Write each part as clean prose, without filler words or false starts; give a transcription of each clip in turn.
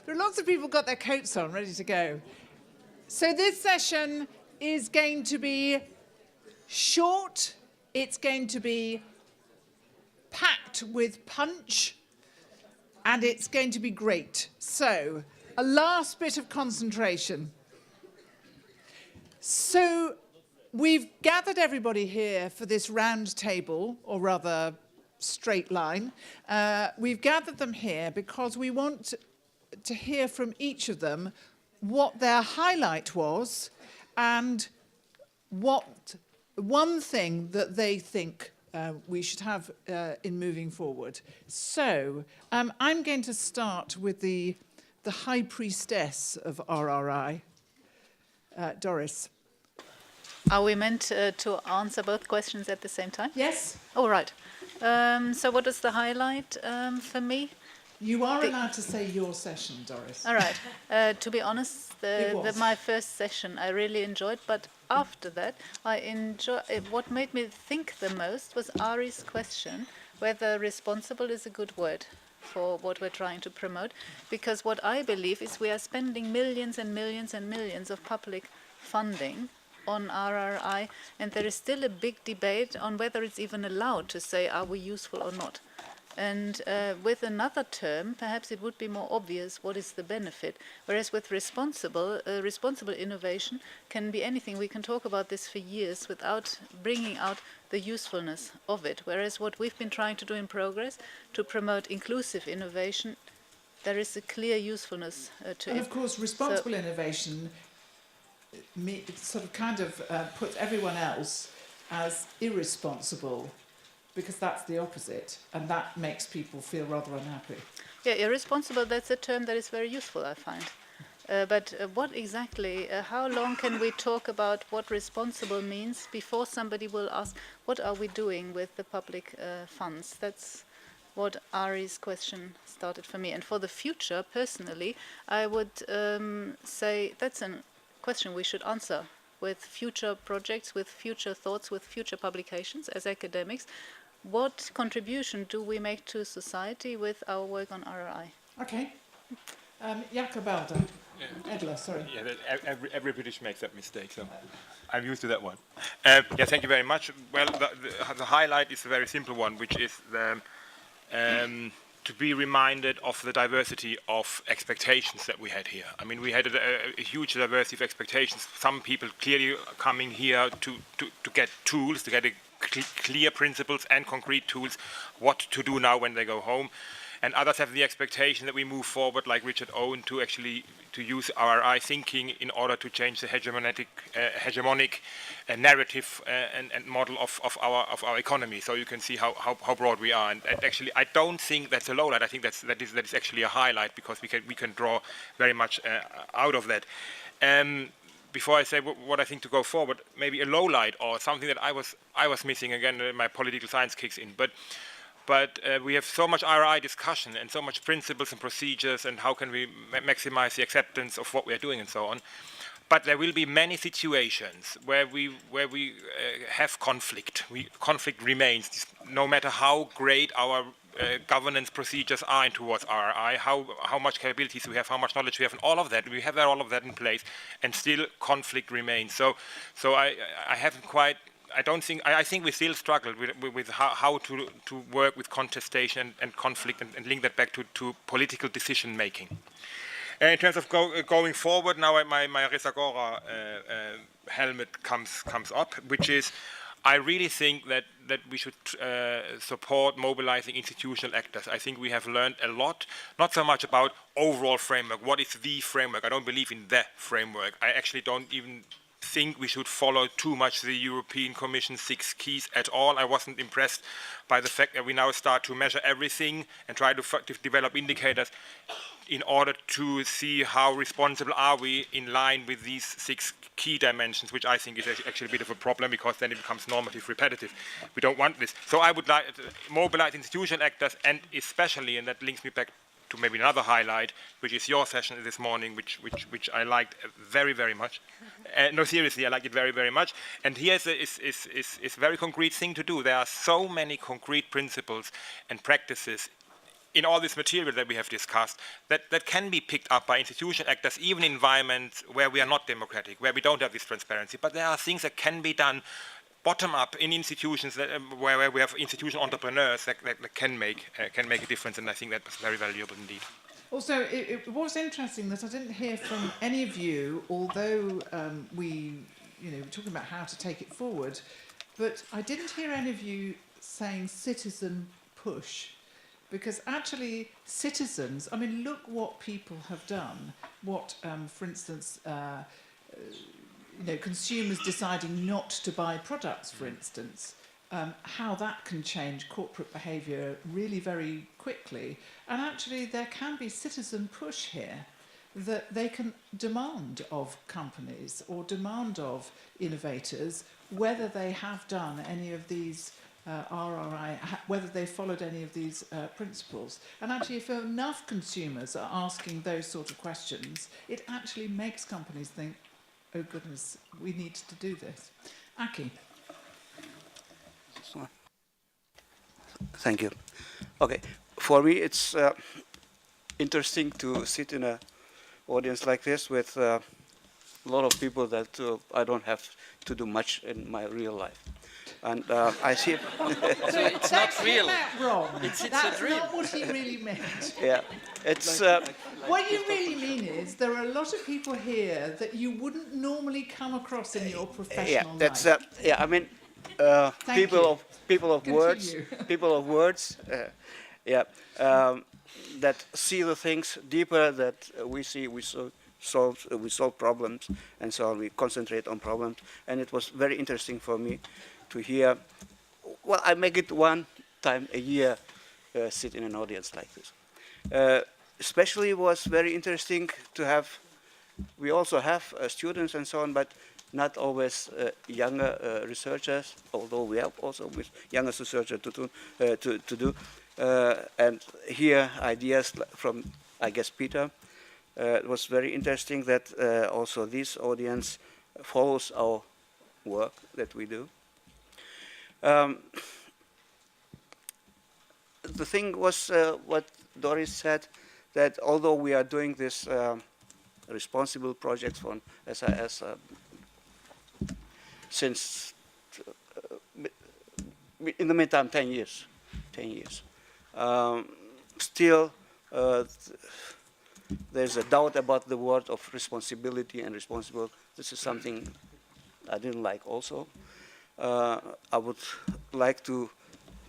There are lots of people got their coats on, ready to go. So this session is going to be short. It's going to be packed with punch, and it's going to be great. So, a last bit of concentration. So, we've gathered everybody here for this round table, or rather straight line. We've gathered them here because we want to hear from each of them what their highlight was and what one thing that they think we should have in moving forward. So I'm going to start with the high priestess of RRI, Doris. Are we meant to answer both questions at the same time? Yes. All right. So what is the highlight for me? You are allowed to say your session, Doris. All right. To be honest, my first session I really enjoyed, but after that, what made me think the most was Ari's question, whether responsible is a good word for what we're trying to promote. Because what I believe is we are spending millions and millions and millions of public funding on RRI, and there is still a big debate on whether it's even allowed to say, are we useful or not? And with another term, perhaps it would be more obvious what is the benefit. Whereas with responsible innovation can be anything. We can talk about this for years without bringing out the usefulness of it. Whereas what we've been trying to do in Progress, to promote inclusive innovation, there is a clear usefulness to it. And of course, responsible innovation sort of kind of puts everyone else as irresponsible, because that's the opposite, and that makes people feel rather unhappy. Yeah, irresponsible, that's a term that is very useful, I find. But what exactly, how long can we talk about what responsible means before somebody will ask, what are we doing with the public funds? That's what Ari's question started for me. And for the future, personally, I would say that's a question we should answer with future projects, with future thoughts, with future publications as academics. What contribution do we make to society with our work on RRI? Okay. Jakob Elder. Edler, sorry. Yeah, every British makes that mistake, so I'm used to that one. Yeah, thank you very much. Well, the highlight is a very simple one, which is to be reminded of the diversity of expectations that we had here. I mean, we had a huge diversity of expectations. Some people clearly coming here to get tools, to get clear principles and concrete tools, what to do now when they go home. And others have the expectation that we move forward, like Richard Owen, to use RRI thinking in order to change the hegemonic narrative and model of our economy. So you can see how broad we are. And actually, I don't think that's a lowlight. I think that is actually a highlight, because we can draw very much out of that. Before I say what I think to go forward, maybe a lowlight or something that I was missing. Again, my political science kicks in, but we have so much RRI discussion and so much principles and procedures and how can we maximize the acceptance of what we are doing and so on. But there will be many situations where we have conflict. Conflict remains, no matter how great our governance procedures are towards RRI, how much capabilities we have, how much knowledge we have, and all of that. We have all of that in place, and still conflict remains. So I haven't quite. I think we still struggle with how to work with contestation and conflict and link that back to political decision making. In terms of going forward, now my Resagora helmet comes up, which is, I really think that we should support mobilizing institutional actors. I think we have learned a lot, not so much about overall framework. What is the framework? I don't believe in the framework. I actually don't even think we should follow too much the European Commission 6 keys at all. I wasn't impressed by the fact that we now start to measure everything and try to develop indicators in order to see how responsible are we in line with these 6 key dimensions, which I think is actually a bit of a problem, because then it becomes normative repetitive. We don't want this. So I would like to mobilize institutional actors, and especially, and that links me back to maybe another highlight, which is your session this morning, which I liked very, very much. No, seriously, I liked it very, very much. And here is a very concrete thing to do. There are so many concrete principles and practices in all this material that we have discussed, that can be picked up by institutional actors, even in environments where we are not democratic, where we don't have this transparency. But there are things that can be done bottom up in institutions that, where we have institutional entrepreneurs that can make a difference, and I think that was very valuable indeed. Also, it was interesting that I didn't hear from any of you, although we were talking about how to take it forward, but I didn't hear any of you saying citizen push. Because actually, citizens, I mean, look what people have done. What, for instance, consumers deciding not to buy products, for instance, how that can change corporate behaviour really very quickly. And actually, there can be citizen push here that they can demand of companies or demand of innovators whether they have done any of these RRI, whether they followed any of these principles. And actually, if enough consumers are asking those sort of questions, it actually makes companies think, oh goodness, we need to do this. Aki. Thank you. Okay, for me it's interesting to sit in an audience like this with a lot of people that I don't have to do much in my real life. And I see. So it's not real. Wrong. It's That's a dream. not what he really meant. Yeah, it's. What you really mean is there are a lot of people here that you wouldn't normally come across in your professional Yeah, that's. life. Yeah, I mean, people of words, people of words. That see the things deeper that we see. We solve problems, and so on. We concentrate on problems, and it was very interesting for me to hear. Well, I make it one time a year, sit in an audience like this. Especially was very interesting to have. We also have students and so on, but not always younger researchers. Although we have also with younger researchers to do, and hear ideas from, I guess, Peter. It was very interesting that also this audience follows our work that we do. The thing was what Doris said, that although we are doing this responsible projects from SIS since, in the meantime, 10 years. Still, there's a doubt about the word of responsibility and responsible. This is something I didn't like also. I would like to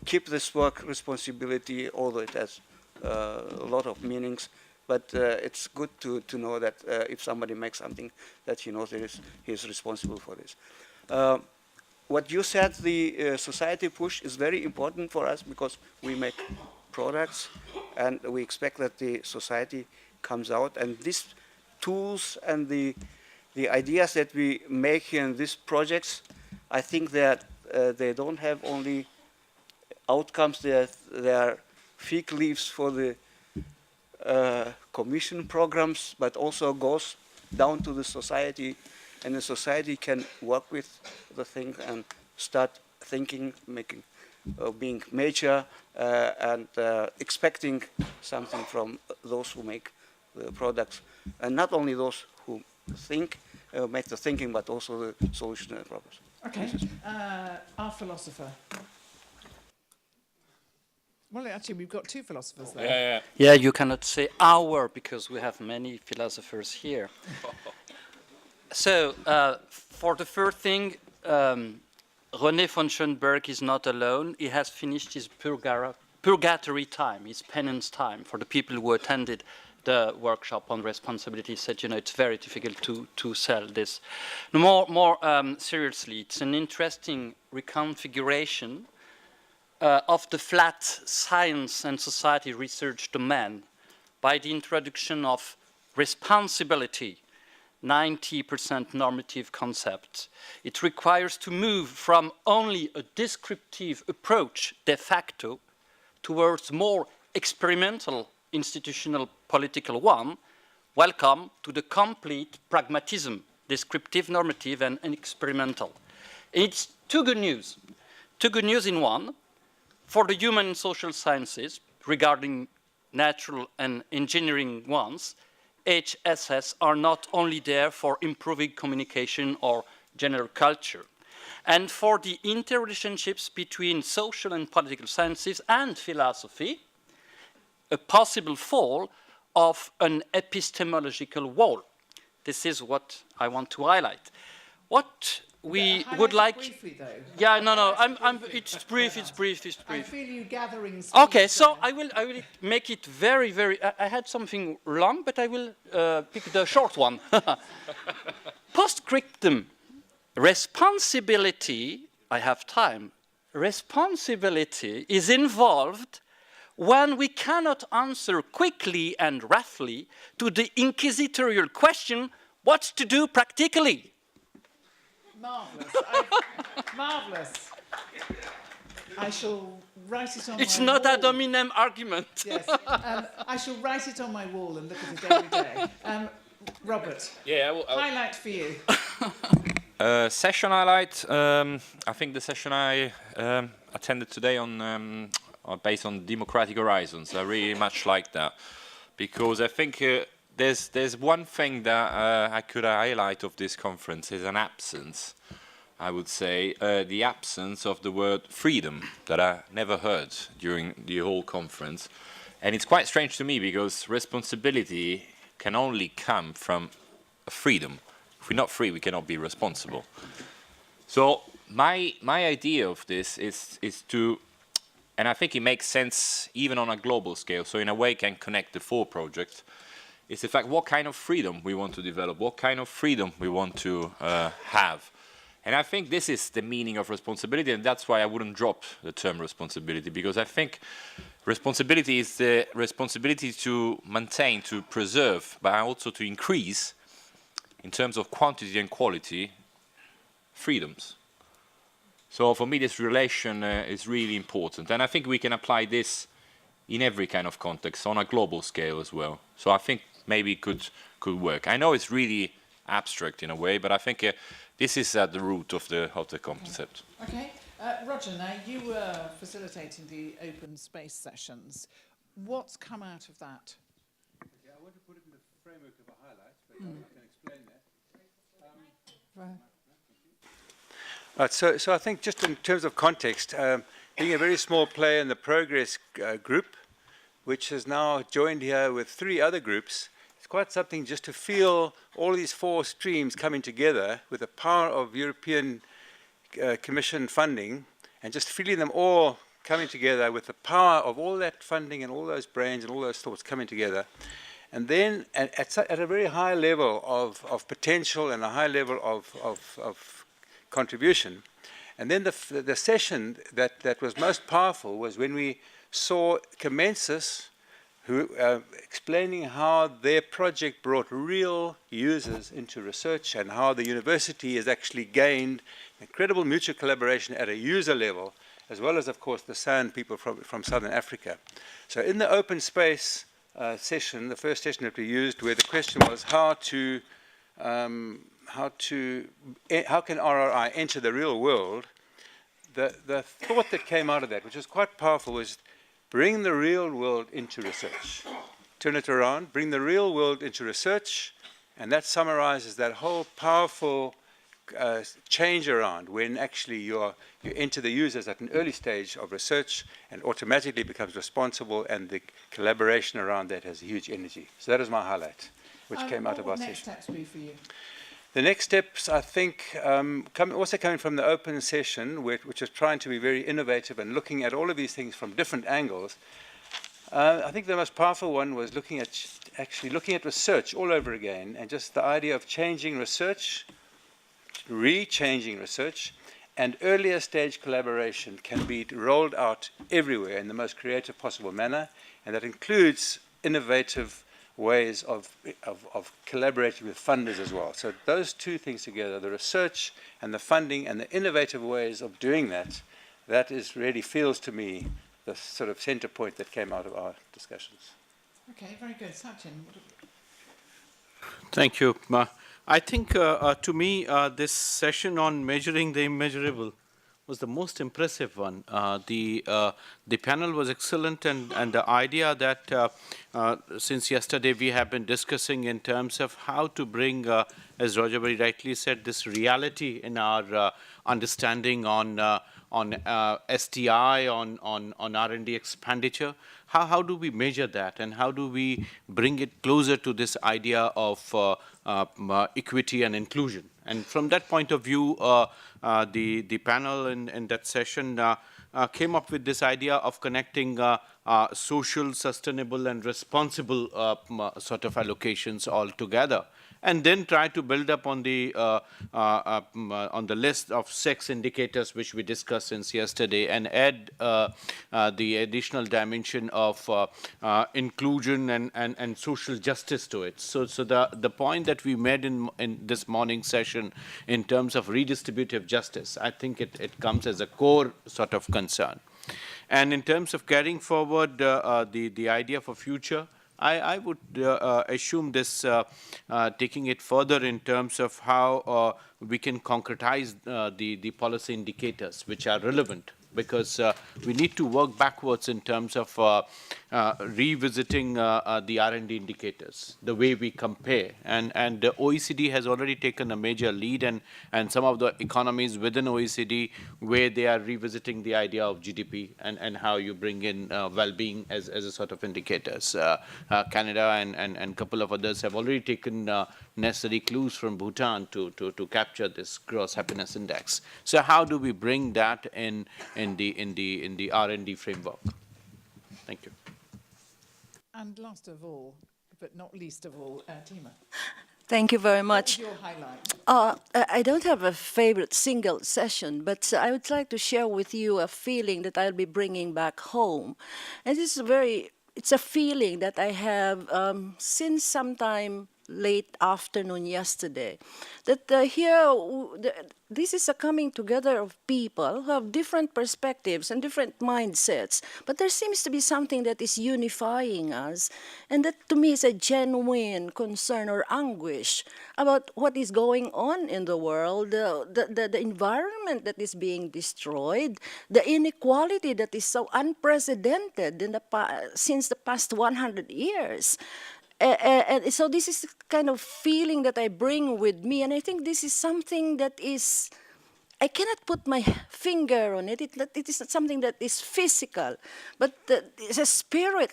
keep this work responsibility, although it has a lot of meanings, but it's good to know that if somebody makes something, that he knows he is responsible for this. What you said, the society push is very important for us because we make products and we expect that the society comes out, and these tools and the ideas that we make in these projects, I think that they don't have only outcomes, they are fig leaves for the commission programs, but also goes down to the society, and the society can work with the thing and start thinking, being major, and expecting something from those who make the products, and not only those who think, make the thinking, but also the solution to the problems. Okay, our philosopher. Well, actually, we've got two philosophers there. Yeah, you cannot say our because we have many philosophers here. So, for the first thing, René von Schönberg is not alone. He has finished his purgatory time, his penance time, for the people who attended the workshop on responsibility. He said, it's very difficult to sell this. More seriously, it's an interesting reconfiguration of the flat science and society research domain by the introduction of responsibility, 90% normative concept. It requires to move from only a descriptive approach de facto towards more experimental institutional political one. Welcome to the complete pragmatism, descriptive, normative, and experimental. It's two good news. Two good news in one. For the human and social sciences, regarding natural and engineering ones, HSS are not only there for improving communication or general culture. And for the interrelationships between social and political sciences and philosophy, a possible fall of an epistemological wall. This is what I want to highlight. What we would like... Briefly, though. Yeah, no, it's brief. I feel you gathering speed. Okay, so I will make it very, I had something long, but I will pick the short one. Postscriptum. Responsibility, I have time, responsibility is involved when we cannot answer quickly and roughly to the inquisitorial question, what to do practically? Marvellous. Marvellous. I shall write it on It's my not wall. a dominem argument. Yes. I shall write it on my wall and look at it every day. Robert, highlight for you. Session highlight. I think the session I attended today on based on democratic horizons. I really much like that because I think there's one thing that I could highlight of this conference is an absence. I would say the absence of the word freedom that I never heard during the whole conference, and it's quite strange to me because responsibility can only come from freedom. If we're not free, we cannot be responsible. So my idea of this is to, and I think it makes sense even on a global scale, so in a way can connect the four projects, is the fact what kind of freedom we want to develop, what kind of freedom we want to have. And I think this is the meaning of responsibility, and that's why I wouldn't drop the term responsibility, because I think responsibility is the responsibility to maintain, to preserve, but also to increase, in terms of quantity and quality, freedoms. So for me, this relation is really important. And I think we can apply this in every kind of context, on a global scale as well. So I think maybe it could work. I know it's really abstract in a way, but I think this is at the root of the concept. Okay. Roger, now you were facilitating the open space sessions. What's come out of that? Okay, I want to put it in the framework of a highlight, but I can explain that. Right, so I think just in terms of context, being a very small player in the Progress group, which has now joined here with 3 other groups, it's quite something just to feel all these 4 streams coming together with the power of European Commission funding, and just feeling them all coming together with the power of all that funding and all those brains and all those thoughts coming together. And then at a very high level of potential and a high level of contribution. And then the session that was most powerful was when we saw Commensus, who explaining how their project brought real users into research and how the university has actually gained incredible mutual collaboration at a user level, as well as, of course, the SAN people from Southern Africa. So in the open space session, the first session that we used, where the question was how can RRI enter the real world, the thought that came out of that, which was quite powerful, was bring the real world into research. Turn it around, bring the real world into research, and that summarizes that whole powerful change around when actually you enter the users at an early stage of research and automatically becomes responsible, and the collaboration around that has a huge energy. So that is my highlight, which came out of our session. What next steps be for you? The next steps, I think, also coming from the open session, which is trying to be very innovative and looking at all of these things from different angles. I think the most powerful one was looking at research all over again, and just the idea of changing research, re-changing research, and earlier stage collaboration can be rolled out everywhere in the most creative possible manner, and that includes innovative ways of collaborating with funders as well. So those 2 things together, the research and the funding and the innovative ways of doing that is really feels to me the sort of center point that came out of our discussions. Okay, very good. Sachin. Thank you. I think to me this session on measuring the immeasurable was the most impressive one. The panel was excellent, and the idea that since yesterday we have been discussing in terms of how to bring, as Roger very rightly said, this reality in our understanding on STI, on R&D expenditure. How do we measure that, and how do we bring it closer to this idea of equity and inclusion? And from that point of view, the panel in that session came up with this idea of connecting social, sustainable, and responsible sort of allocations all together, and then try to build up on the list of 6 indicators which we discussed since yesterday, and add the additional dimension of inclusion and social justice to it. So the point that we made in this morning session in terms of redistributive justice, I think it comes as a core sort of concern. And in terms of carrying forward the idea for future, I would assume this, taking it further in terms of how we can concretize the policy indicators which are relevant, because we need to work backwards in terms of revisiting the R&D indicators, the way we compare. And the OECD has already taken a major lead, and some of the economies within OECD where they are revisiting the idea of GDP and how you bring in well-being as a sort of indicators. Canada and a couple of others have already taken necessary clues from Bhutan to capture this gross happiness index. So how do we bring that in the R&D framework? Thank you. And last of all, but not least of all, Tima. Thank you very much. What was your highlight? I don't have a favorite single session, but I would like to share with you a feeling that I'll be bringing back home. And it's a feeling that I have since sometime late afternoon yesterday, that this is a coming together of people who have different perspectives and different mindsets, but there seems to be something that is unifying us, and that to me is a genuine concern or anguish about what is going on in the world, the environment that is being destroyed, the inequality that is so unprecedented since the past 100 years. And so this is the kind of feeling that I bring with me, and I think this is something that is, I cannot put my finger on it. It is not something that is physical, but it's a spirit,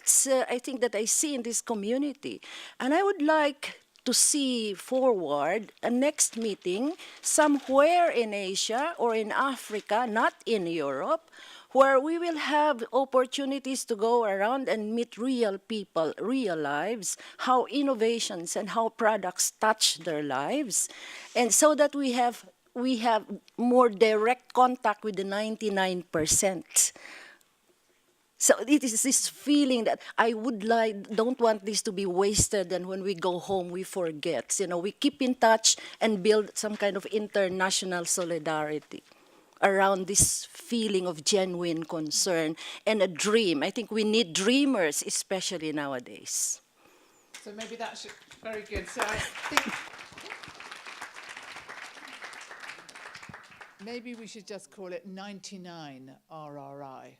I think, that I see in this community. And I would like to see forward a next meeting somewhere in Asia or in Africa, not in Europe, where we will have opportunities to go around and meet real people, real lives, how innovations and how products touch their lives, and so that we have more direct contact with the 99%. So it is this feeling that I don't want this to be wasted, and when we go home we forget. We keep in touch and build some kind of international solidarity around this feeling of genuine concern and a dream. I think we need dreamers, especially nowadays. So maybe that's very good. So I think maybe we should just call it 99 RRI,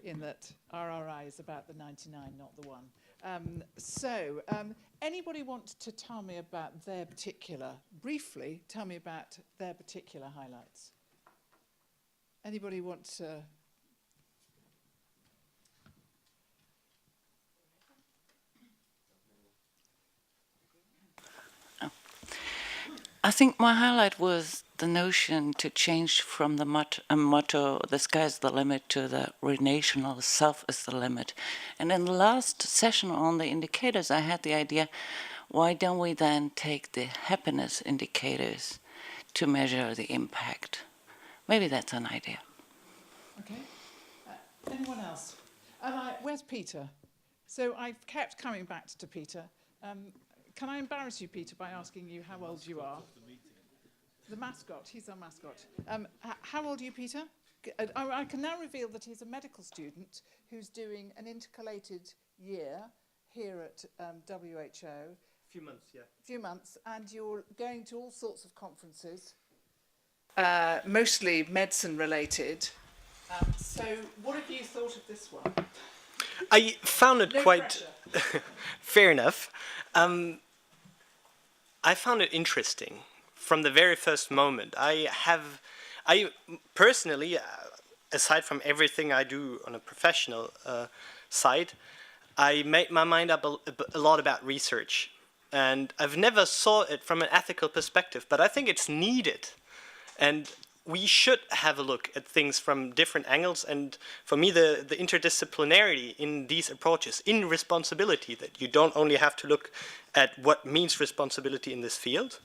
in that RRI is about the 99, not the 1. Anybody want to tell me about briefly tell me about their particular highlights? Anybody want to? I think my highlight was the notion to change from the motto, the sky's the limit, to the relational self is the limit. And in the last session on the indicators, I had the idea, why don't we then take the happiness indicators to measure the impact? Maybe that's an idea. Okay. Anyone else? Where's Peter? So I've kept coming back to Peter. Can I embarrass you, Peter, by asking you how old you are? The mascot. He's our mascot. How old are you, Peter? I can now reveal that he's a medical student who's doing an intercalated year here at WHO. Few months, yeah. Few months, and you're going to all sorts of conferences. mostly medicine related. So what have you thought of this one? I found it No quite pressure. fair enough. I found it interesting from the very first moment. I personally, aside from everything I do on a professional side, I made my mind up a lot about research. And I've never saw it from an ethical perspective, but I think it's needed. And we should have a look at things from different angles. And for me, the interdisciplinarity in these approaches, in responsibility, that you don't only have to look at what means responsibility in this field,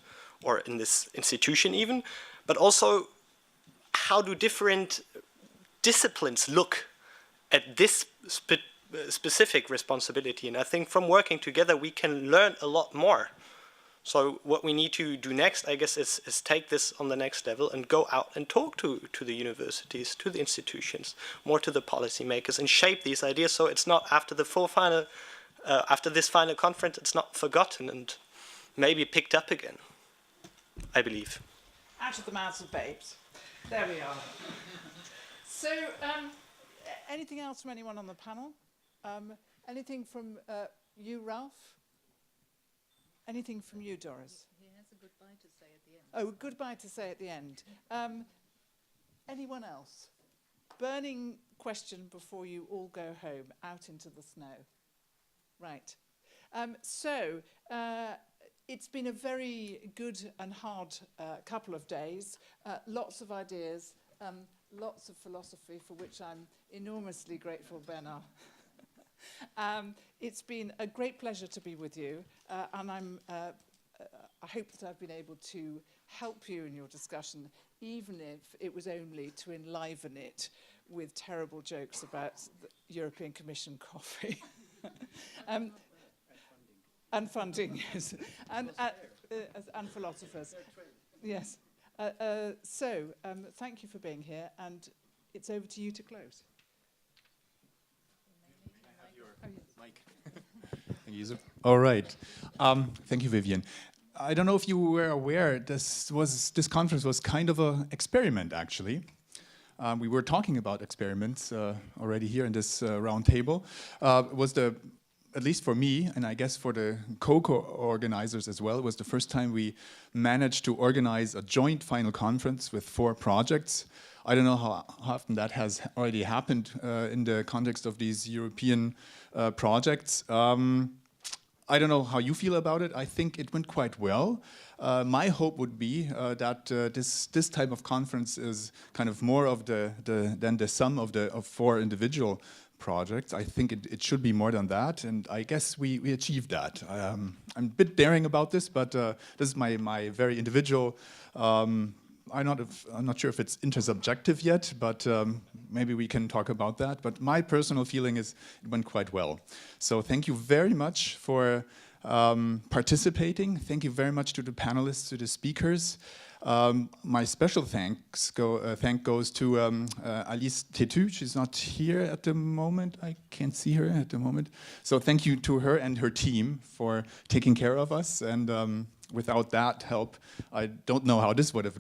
or in this institution even, but also how do different disciplines look at this specific responsibility. And I think from working together, we can learn a lot more. So what we need to do next, I guess, is take this on the next level and go out and talk to the universities, to the institutions, more to the policymakers, and shape these ideas so it's not after the after this final conference, it's not forgotten and maybe picked up again, I believe. Out of the mouths of babes. There we are. So, anything else from anyone on the panel? Anything from you, Ralph? Anything from you, Doris? He has a goodbye to say at the end. Oh, goodbye to say at the end. Anyone else? Burning question before you all go home, out into the snow. Right. It's been a very good and hard couple of days. Lots of ideas, lots of philosophy, for which I'm enormously grateful, Bernard. It's been a great pleasure to be with you, and I hope that I've been able to help you in your discussion, even if it was only to enliven it with terrible jokes about the European Commission coffee. And funding, yes, and philosophers, yes. Thank you for being here, and it's over to you to close. Thank you. All right. Thank you, Vivienne. I don't know if you were aware, this conference was kind of an experiment, actually. We were talking about experiments already here in this round table. At least for me, and I guess for the co-organizers as well, it was the first time we managed to organize a joint final conference with 4 projects. I don't know how often that has already happened in the context of these European projects. I don't know how you feel about it. I think it went quite well. My hope would be that this type of conference is kind of more of than the sum of 4 individual projects. I think it should be more than that, and I guess we achieved that. I'm a bit daring about this, but this is my very individual. I'm not sure if it's intersubjective yet, but maybe we can talk about that. But my personal feeling is it went quite well. So thank you very much for participating. Thank you very much to the panelists, to the speakers. My special thank goes to Alice Tetu. She's not here at the moment. I can't see her at the moment. So thank you to her and her team for taking care of us. And without that help, I don't know how this would have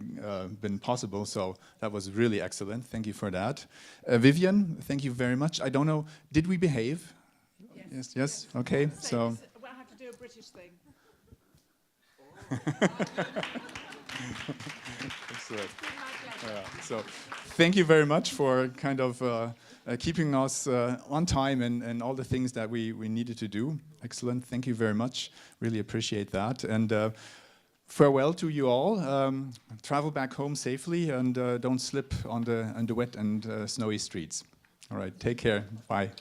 been possible. So that was really excellent. Thank you for that. Vivienne, thank you very much. I don't know, did we behave? Yes. Yes? Okay. So. Well, I have to do a British thing. Excellent. So thank you very much for kind of keeping us on time and all the things that we needed to do. Excellent. Thank you very much. Really appreciate that. And farewell to you all. Travel back home safely and don't slip on the wet and snowy streets. All right. Take care. Bye.